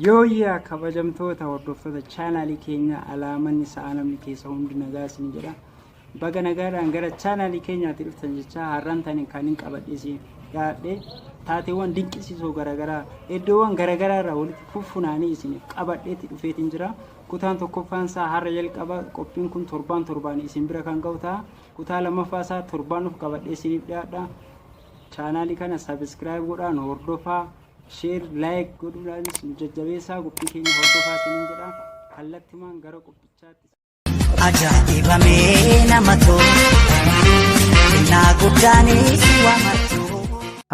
Yooyyaa kabajamtoota hordoftoota chaanaalii keenya alaamanni sa'a namni keessa hundi nagaa isin jedha. Baga nagaadhaan gara chaanaalii keenyaatti dhuftan jecha har'aan tani kan hin qabadhiisi yaadde taateewwan dinqisiisoo garaagaraa iddoowwan garaagaraa irraa walitti fuffunaanii isin qabadheetti dhufeetiin jira. Kutaan tokkoffaan isaa har'a jalqaba qophiin kun torbaan isin bira kan ga'u ta'a. Kutaa lammaffaa isaa torbaan nuuf qabadhee isiniif dhiyaadha. Chaanaalii kana subscribe godhaan hordofaa. Share, like, godhuudhaanis nu jajjabeessaa qophii keenya hordofaa isiniin jedha. Kallattimaan gara qophichaatti. Ajaa'ibamee nama tolu innaa guddaanis waamatu.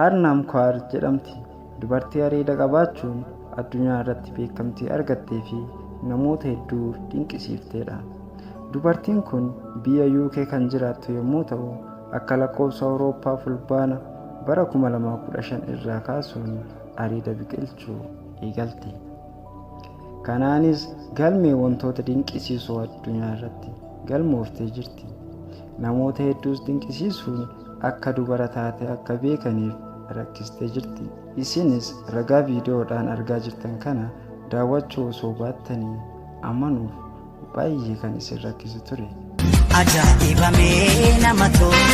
Harnaam Kwaar jedhamti. Dubartii areeda qabaachuun addunyaa irratti beekamtii argattee fi namoota hedduu dinqisiifteedha. Dubartiin kun biyya UK kan jiraattu yommuu ta'u, akka lakkoofsa Awurooppaa fulbaana bara 2015 irraa kaasuun areeda biqilchuu eegalte. Kanaanis galmee wantoota dinqisiisoo addunyaa irratti galmooftee jirti. Namoota hedduus dinqisiisuun akka dubara taate akka beekaniif rakkistee jirti. Isinis ragaa viidiyoodhaan argaa jirtan kana daawwachuu osoo baattanii amanuuf baay'ee kan isin rakkisu ture. Ajaa'ibamee nama tolu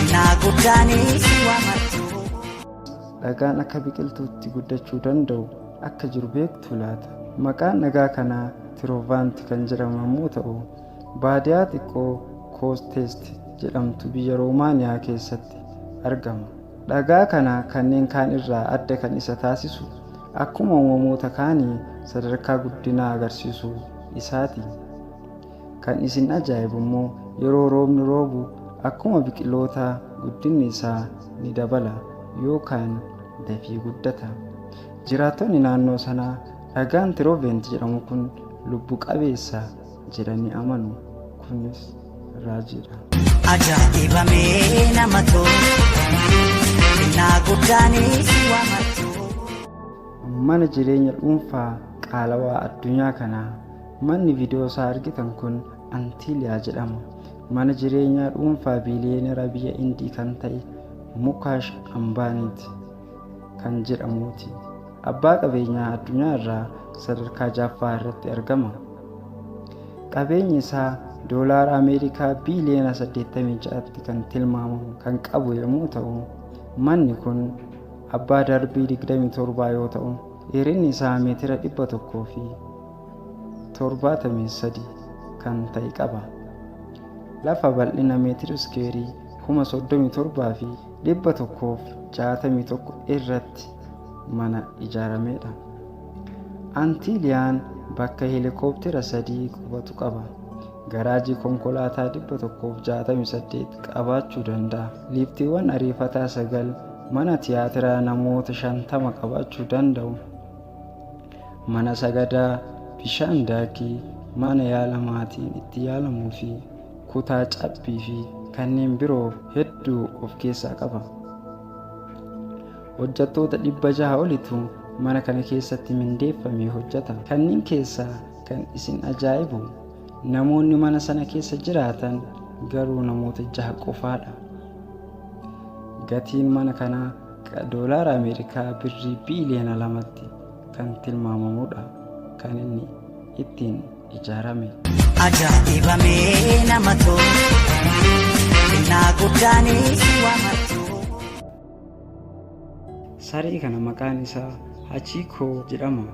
innaa guddaanis waamatu. Dhagaan akka biqiltuutti guddachuu danda'u akka jiru beektu laata? Maqaan dhagaa kanaa Tirovaant kan jedhamu yommuu ta'u, baadiyaa xiqqoo Koostest jedhamtu biyya Roomaaniyaa keessatti argama. Dhagaa kana kanneen kaan irraa adda kan isa taasisu akkuma uumamoota kaanii sadarkaa guddinaa agarsiisuu isaati. Kan isin ajaa'ibu immoo yeroo roobni roobu akkuma biqiloota guddinni isaa ni dabala yookaan dafii guddata. Jiraattonni naannoo sanaa dhagaan Tirovaant jedhamu kun lubbu qabeessa jedhanii amanu. Kunis raajiidha. Ajaa'ibamee nama tolu innaa guddaanis waamatu. Mana jireenya dhuunfaa qaalawaa addunyaa kanaa. Manni viidiyoo isaa argitan kun Antiiliyaa jedhama. Mana jireenyaa dhuunfaa biiliyeenera biyya Indii kan ta'e Mukaash Ambaaniiti kan jedhamuuti. Abbaa qabeenyaa addunyaa irraa sadarkaa 6ffaa irratti argama. Qabeenyi isaa doolaara Ameerikaa biiliyoona 86tti kan tilmaamamu kan qabu yommuu ta'u, manni kun abbaa darbii 27 yoo ta'u, dheerinni isaa meetira 173 kan ta'e qaba. Lafa bal'ina meetira iskeerii 37,161 irratti mana ijaaramedha. Antiiliyaan bakka heelikooptera 3 qubatu qaba. Garaajii konkolaataa 168 qabaachuu danda'a. Liiftiiwwan ariifataa 9, mana tiyaatiraa namoota 50 qabaachuu danda'u. Mana sagadaa, bishaan daakii, mana yaala maatiin itti yaalamuu fi kutaa cabbii fi kanneen biroo hedduu of keessaa qaba. Hojjettoota 600 olitu mana kana keessatti mindeeffamee hojjeta. Kanneen keessaa kan isin ajaa'ibu namoonni mana sana keessa jiraatan garuu namoota 6 qofaadha. Gatiin mana kanaa doolaara Ameerikaa birrii biiliyoona 2tti kan tilmaamamudha. Kan inni ittiin ijaarame. Ajaa'ibamee nama tolu innaa guddaanis waamatu. Saree kana maqaan isaa Hachiko jedhama.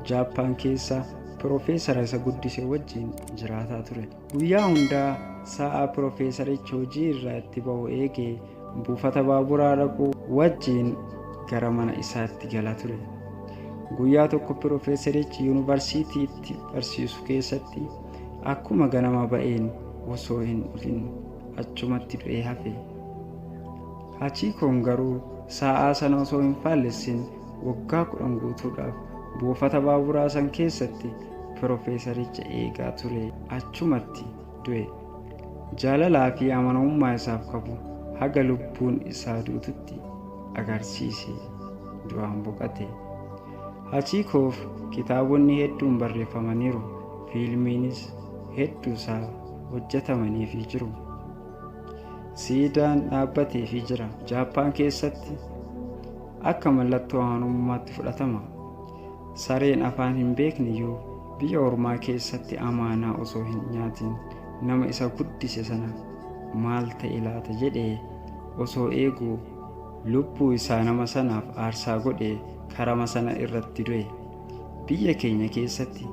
Jaappaan keessa Piroofeesara isa guddisee wajjin jiraataa ture. Guyyaa hundaa sa'a Piroofeesarichi hojii irraa itti ba'u eegee buufata baaburaa dhaquu wajjin gara mana isaatti gala ture. Guyyaa tokko Piroofeesarichi yuunivarsiitiitti barsiisu keessatti akkuma ganama ba'een osoo hin dhufin achumatti du'ee hafe. Hachikoon garuu sa'aa sana osoo hin faallessin waggaa 10 guutuudhaaf buufata baaburaa san keessatti Piroofeesaricha eegaa ture. Achumatti du'e. Jaalalaa fi amanamummaa isaaf qabu haga lubbuun isaa duututti agarsiise du'aan boqate. Hachikoof kitaabonni hedduun barreeffamaniiru. Fiilmiinis hedduu isaa hojjetamanii jiru. Siidaan dhaabbatee jira. Jaappaan keessatti akka mallattoo amanamummaatti fudhatama. sareen afaan hin beekniyyuu biyya ormaa keessatti amaanaa osoo hin nyaatin nama isa guddise sana maal ta'e laata jedhee osoo eeguu lubbuu isaa nama sanaaf aarsaa godhee karama sana irratti du'e. Biyya keenya keessatti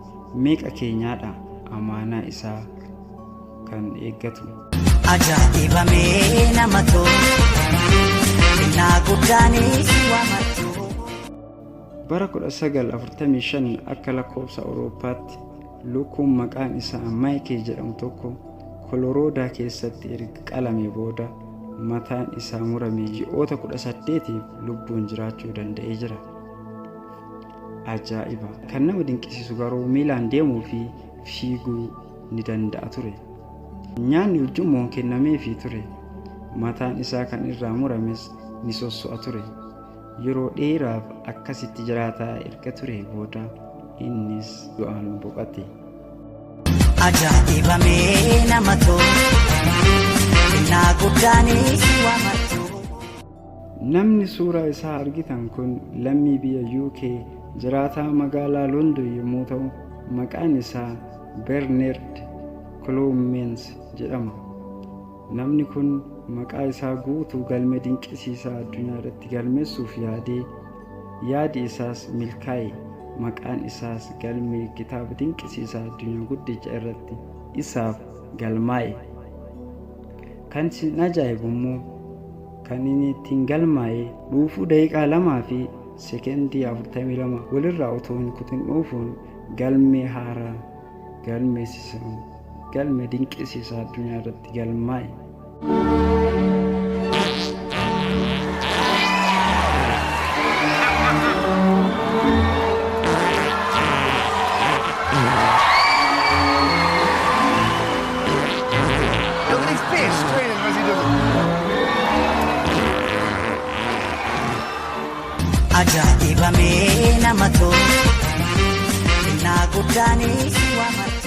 meeqa keenyaadha amaanaa isaa kan eeggatu. Ajaa'ibamee nama tolu kennaa guddaanis waamatu. Bara 1945 akka lakkoofsa Awurooppaatti lukkuun maqaan isaa Maayikee jedhamu tokko Koloroodaa keessatti erga qalamee booda mataan isaa muramee ji'oota 18tiif lubbuun jiraachuu danda'ee jira. Ajaa'iba! Kan nama dinqisiisu garuu miilaan deemuu fi fiiguu ni danda'a ture. Nyaanni ujummoon kennameefii ture. Mataan isaa kan irraa murames ni sosso'a ture. Yeroo dheeraaf akkasitti jiraataa erga ture booda innis du'aan boqote. Ajaa'ibamee nama tolu kennaa guddaanis waamatu. Namni suuraa isaa argitan kun lammii biyya UK jiraataa magaalaa London yommuu ta'u maqaan isaa Bernard Clemmens jedhama. Namni kun maqaa isaa guutuu galmee dinqisiisaa addunyaa irratti galmeessuuf yaadi isaas milkaa'e. Maqaan isaas galmee kitaaba dinqisiisaa addunyaa guddicha irratti isaaf galmaa'e. Kan isin ajaa'ibu immoo kan inni ittiin galmaa'e dhuufuu daqiiqaa 2 fi sekendii 42 walirraa otoo hin kutin dhuufuun galmee haaraa galmeessisamu galmee dinqisiisaa addunyaa irratti galmaa'e. Ajaa'ibamee nama tolu kennaa guddaanis waamatu.